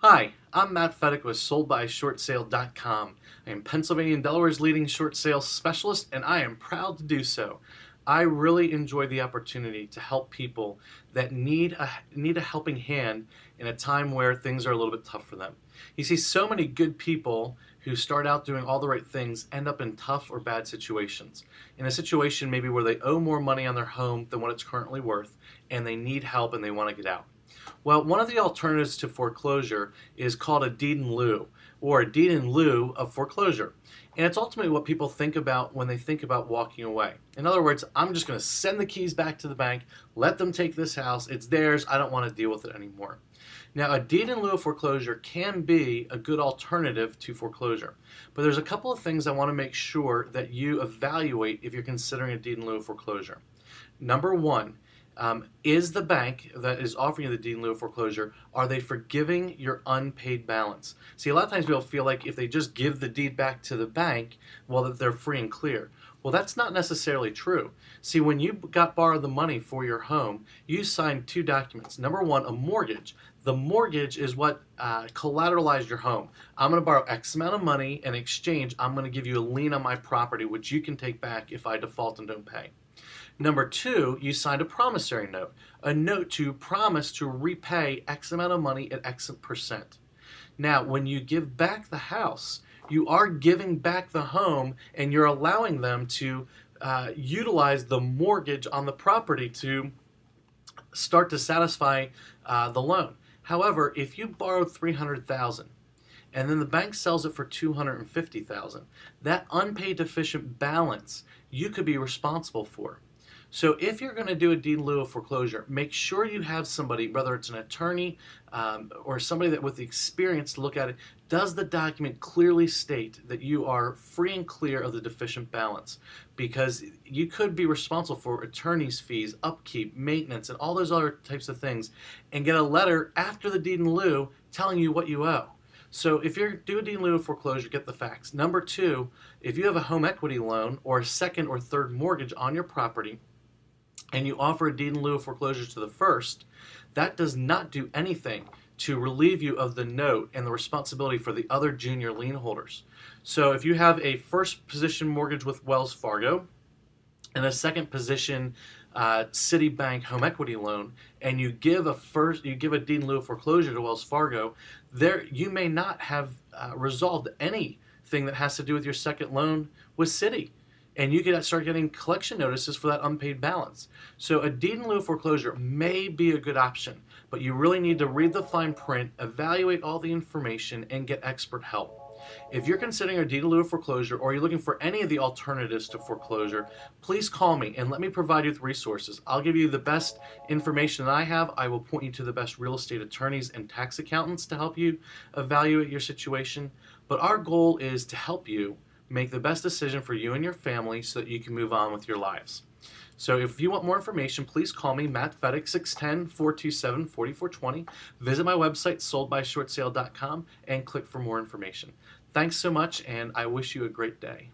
Hi, I'm Matt Fetick with SoldByShortSale.com. I am Pennsylvania and Delaware's leading short sale specialist, and I am proud to do so. I really enjoy the opportunity to help people that need a helping hand in a time where things are a little bit tough for them. You see, so many good people who start out doing all the right things end up in tough or bad situations. In a situation maybe where they owe more money on their home than what it's currently worth, and they need help and they want to get out. Well, one of the alternatives to foreclosure is called a deed in lieu, or a deed in lieu of foreclosure. And it's ultimately what people think about when they think about walking away. In other words, I'm just going to send the keys back to the bank, let them take this house, it's theirs, I don't want to deal with it anymore. Now, a deed in lieu of foreclosure can be a good alternative to foreclosure, but there's a couple of things I want to make sure that you evaluate if you're considering a deed in lieu of foreclosure. Number one, is the bank that is offering you the deed in lieu of foreclosure, are they forgiving your unpaid balance? See, a lot of times people feel like if they just give the deed back to the bank, well, that they're free and clear. Well, that's not necessarily true. See, when you borrowed the money for your home, you signed two documents. Number one, a mortgage. The mortgage is what collateralized your home. I'm going to borrow X amount of money. In exchange, I'm going to give you a lien on my property, which you can take back if I default and don't pay. Number two, you signed a promissory note, a note to promise to repay X amount of money at X percent. Now, when you give back the house, you are giving back the home and you're allowing them to utilize the mortgage on the property to start to satisfy the loan. However, if you borrowed $300,000 and then the bank sells it for $250,000, that unpaid deficient balance you could be responsible for. So if you're going to do a deed in lieu of foreclosure, make sure you have somebody, whether it's an attorney or somebody that with the experience to look at it. Does the document clearly state that you are free and clear of the deficient balance? Because you could be responsible for attorney's fees, upkeep, maintenance, and all those other types of things, and get a letter after the deed in lieu telling you what you owe. So if you're doing a deed in lieu of foreclosure, get the facts. Number two, if you have a home equity loan or a second or third mortgage on your property, and you offer a deed in lieu of foreclosure to the first, that does not do anything to relieve you of the note and the responsibility for the other junior lien holders. So if you have a first position mortgage with Wells Fargo and a second position Citibank home equity loan, and you give a deed in lieu of foreclosure to Wells Fargo, there you may not have resolved anything that has to do with your second loan with Citi. And you could start getting collection notices for that unpaid balance. So a deed in lieu of foreclosure may be a good option, but you really need to read the fine print, evaluate all the information, and get expert help. If you're considering a deed in lieu of foreclosure or you're looking for any of the alternatives to foreclosure, please call me and let me provide you with resources. I'll give you the best information that I have. I will point you to the best real estate attorneys and tax accountants to help you evaluate your situation. But our goal is to help you make the best decision for you and your family so that you can move on with your lives. So if you want more information, please call me, Matt Fetick, 610-427-4420. Visit my website, soldbyshortsale.com, and click for more information. Thanks so much, and I wish you a great day.